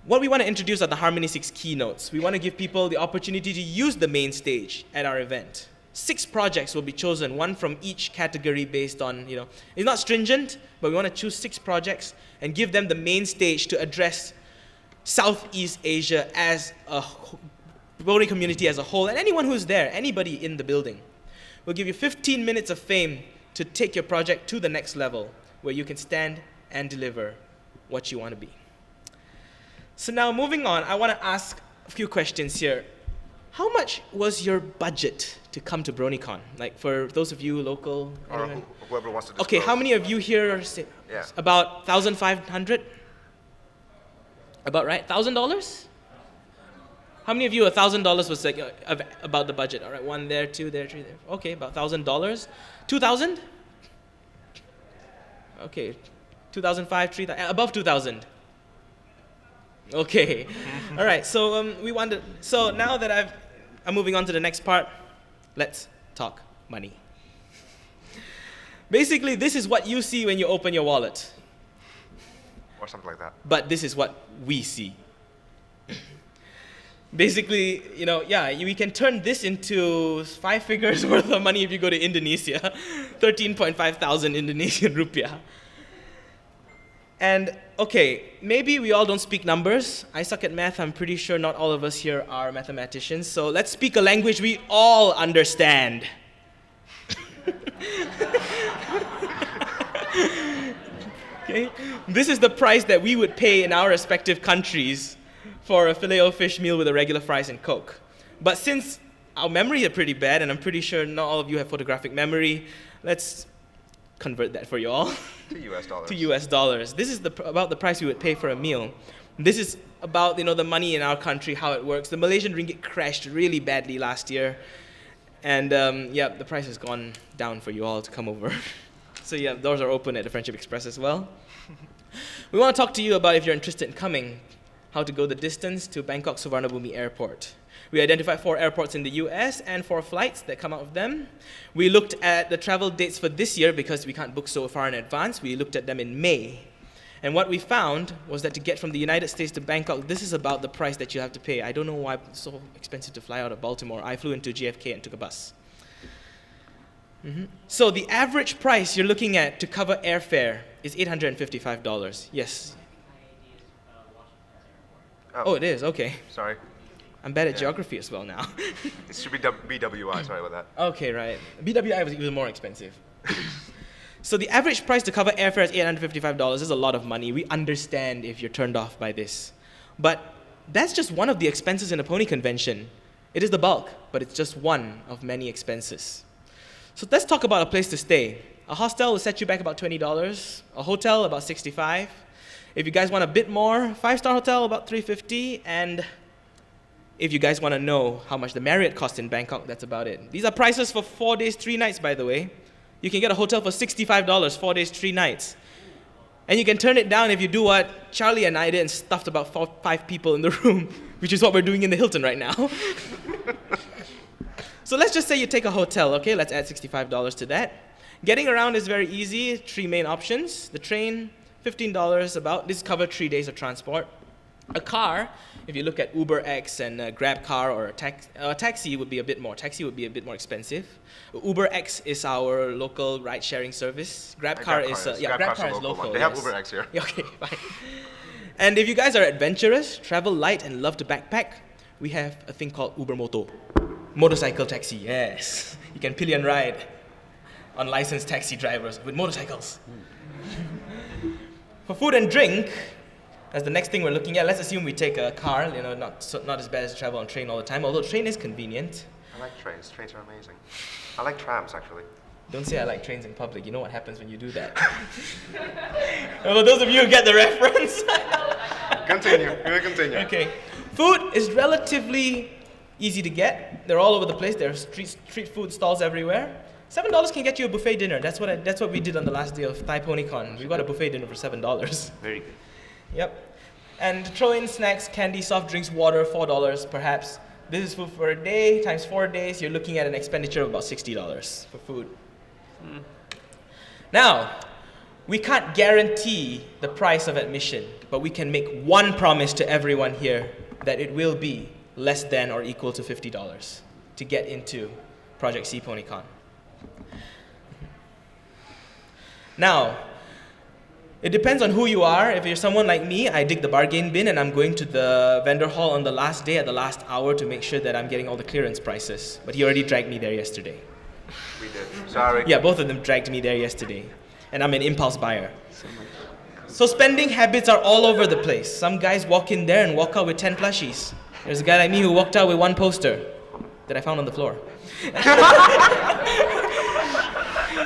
What we want to introduce are the Harmony 6 keynotes. We want to give people the opportunity to use the main stage at our event. 6 projects will be chosen, one from each category based on, it's not stringent, but we want to choose 6 projects and give them the main stage to address Southeast Asia as a brony community as a whole, and anyone who's there, anybody in the building. We'll give you 15 minutes of fame to take your project to the next level, where you can stand and deliver what you want to be. So now, moving on, I want to ask a few questions here. How much was your budget to come to BronyCon? Like, for those of you local? Or whoever wants to disclose. Okay, how many of you here are about 1,500? About right? $1,000? How many of you, $1,000 was like about the budget? All right, 1 there, 2 there, 3 there. Okay, about $1,000. 2,000? Okay, 2,005, 3,000, above 2,000. Okay, all right. So So now that I'm moving on to the next part, let's talk money. Basically, this is what you see when you open your wallet. Or something like that. But this is what we see. Basically, we can turn this into 5 figures worth of money if you go to Indonesia, 13.5 thousand Indonesian rupiah. And okay, maybe we all don't speak numbers. I suck at math. I'm pretty sure not all of us here are mathematicians. So let's speak a language we all understand. Okay, this is the price that we would pay in our respective countries for a filet-o-fish meal with a regular fries and Coke. But since our memory is pretty bad, and I'm pretty sure not all of you have photographic memory, let's convert that for you all. To US dollars. To US dollars. This is about the price we would pay for a meal. This is about the money in our country, how it works. The Malaysian ringgit crashed really badly last year. And the price has gone down for you all to come over. So doors are open at the Friendship Express as well. We want to talk to you about, if you're interested in coming, how to go the distance to Bangkok Suvarnabhumi Airport. We identified 4 airports in the US and 4 flights that come out of them. We looked at the travel dates for this year because we can't book so far in advance. We looked at them in May. And what we found was that to get from the United States to Bangkok, this is about the price that you have to pay. I don't know why it's so expensive to fly out of Baltimore. I flew into JFK and took a bus. So the average price you're looking at to cover airfare is $855. Yes. Oh, it is? Okay. Sorry. I'm bad at geography as well now. It should be BWI, sorry about that. Okay, right. BWI was even more expensive. So the average price to cover airfare is $855. This is a lot of money. We understand if you're turned off by this. But that's just one of the expenses in a pony convention. It is the bulk, but it's just one of many expenses. So let's talk about a place to stay. A hostel will set you back about $20. A hotel about $65. If you guys want a bit more, 5-star hotel about $350. And if you guys want to know how much the Marriott costs in Bangkok, that's about it. These are prices for 4 days, 3 nights, by the way. You can get a hotel for $65, 4 days, 3 nights. And you can turn it down if you do what Charlie and I did and stuffed about 5 people in the room, which is what we're doing in the Hilton right now. So let's just say you take a hotel, okay? Let's add $65 to that. Getting around is very easy, 3 main options. The train, $15 about. This covers 3 days of transport. A car, if you look at UberX and Grab Car or a taxi would be a bit more. Taxi would be a bit more expensive. UberX is our local ride-sharing service. Grab Car is local. They have yes. UberX here. Okay, fine. And if you guys are adventurous, travel light, and love to backpack, we have a thing called Uber Moto. Motorcycle taxi, yes. You can pillion ride on licensed taxi drivers with motorcycles. For food and drink, that's the next thing we're looking at. Let's assume we take a car, not as bad as travel on train all the time, although train is convenient. I like trains. Trains are amazing. I like trams, actually. Don't say I like trains in public. You know what happens when you do that. For those of you who get the reference. Continue. Okay. Food is relatively easy to get. They're all over the place. There are street food stalls everywhere. $7 can get you a buffet dinner. That's what we did on the last day of C Ponycon. We got a buffet dinner for $7. Very good. Yep. And throw in snacks, candy, soft drinks, water, $4 perhaps. This is food for a day, times 4 days. You're looking at an expenditure of about $60 for food. Now, we can't guarantee the price of admission, but we can make one promise to everyone here that it will be less than or equal to $50 to get into Project C Ponycon. Now, it depends on who you are. If you're someone like me, I dig the bargain bin and I'm going to the vendor hall on the last day at the last hour to make sure that I'm getting all the clearance prices. But he already dragged me there yesterday. We did. Sorry. Yeah, both of them dragged me there yesterday. And I'm an impulse buyer. So spending habits are all over the place. Some guys walk in there and walk out with 10 plushies. There's a guy like me who walked out with 1 poster that I found on the floor.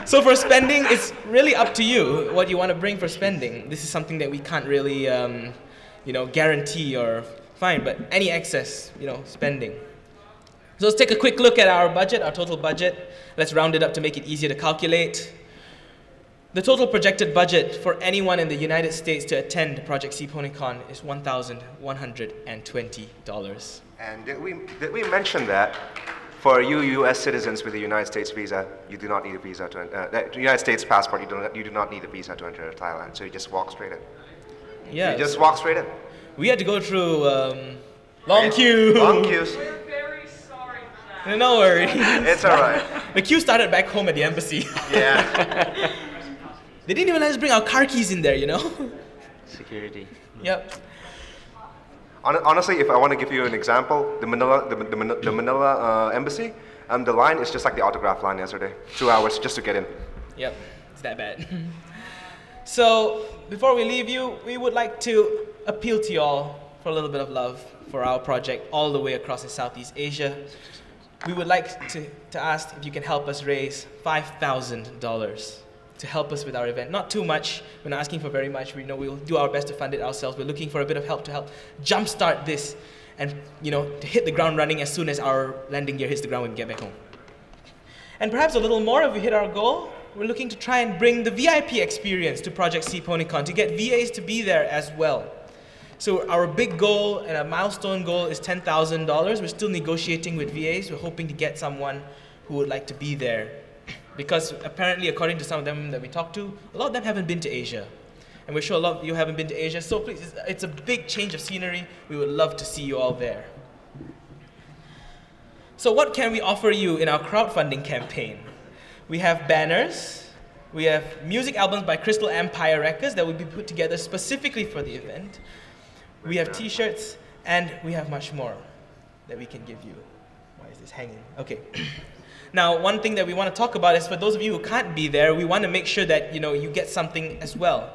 So for spending, it's really up to you what you want to bring for spending. This is something that we can't really, guarantee or find, but any excess, spending. So let's take a quick look at our budget, our total budget. Let's round it up to make it easier to calculate. The total projected budget for anyone in the United States to attend Project C Ponycon is $1,120. And did we mention that for you U.S. citizens with a United States visa, you do not need a visa to United States passport. You do not need a visa to enter Thailand. So you just walk straight in. Yeah. You just walk straight in. We had to go through long queue. Long queues. We're very sorry for that. No worries. It's all right. The queue started back home at the embassy. Yeah. They didn't even let us bring our car keys in there, Security. Yep. Honestly, if I want to give you an example, the Manila embassy, the line is just like the autograph line yesterday. 2 hours just to get in. Yep, it's that bad. So, before we leave you, we would like to appeal to you all for a little bit of love for our project all the way across in Southeast Asia. We would like to ask if you can help us raise $5,000 to help us with our event. Not too much. We're not asking for very much. We know we'll do our best to fund it ourselves. We're looking for a bit of help to help jumpstart this and, to hit the ground running as soon as our landing gear hits the ground when we get back home. And perhaps a little more if we hit our goal. We're looking to try and bring the VIP experience to Project C Ponycon, to get VAs to be there as well. So our big goal and a milestone goal is $10,000. We're still negotiating with VAs. We're hoping to get someone who would like to be there. Because apparently, according to some of them that we talked to, a lot of them haven't been to Asia. And we're sure a lot of you haven't been to Asia, so please, it's a big change of scenery. We would love to see you all there. So what can we offer you in our crowdfunding campaign? We have banners, we have music albums by Crystal Empire Records that will be put together specifically for the event. We have t-shirts, and we have much more that we can give you. Why is this hanging? Okay. Now, one thing that we want to talk about is for those of you who can't be there, we want to make sure that you get something as well.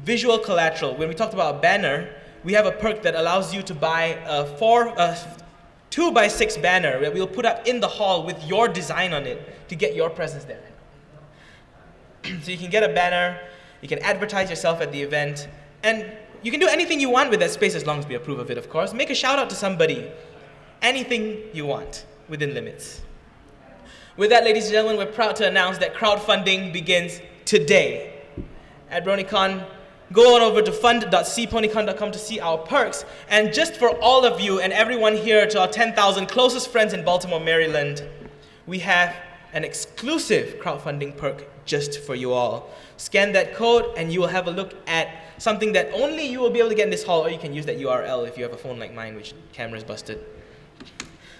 Visual collateral. When we talked about a banner, we have a perk that allows you to buy a 2x6 banner that we'll put up in the hall with your design on it to get your presence there. So you can get a banner, you can advertise yourself at the event, and you can do anything you want with that space as long as we approve of it, of course. Make a shout out to somebody. Anything you want, within limits. With that, ladies and gentlemen, we're proud to announce that crowdfunding begins today. At BronyCon, go on over to fund.cponycon.com to see our perks. And just for all of you and everyone here, to our 10,000 closest friends in Baltimore, Maryland, we have an exclusive crowdfunding perk just for you all. Scan that code and you will have a look at something that only you will be able to get in this hall, or you can use that URL if you have a phone like mine, which camera's busted.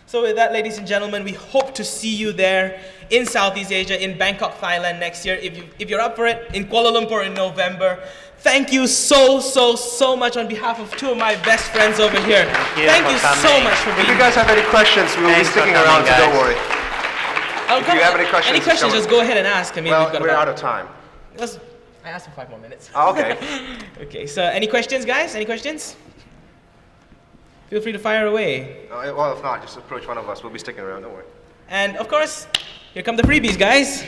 So with that, ladies and gentlemen, we hope to see you there in Southeast Asia, in Bangkok, Thailand next year. If you're up for it, in Kuala Lumpur in November. Thank you so much on behalf of two of my best friends over here. Thank you so much for being here. If you guys have any questions, we will be sticking around, so don't worry. If you have any questions, just go ahead and ask. I mean, we're out of time. I asked for 5 more minutes. Oh, okay. Okay, so any questions, guys? Any questions? Feel free to fire away. Well, if not, just approach one of us. We'll be sticking around, don't worry. And of course, here come the freebies, guys.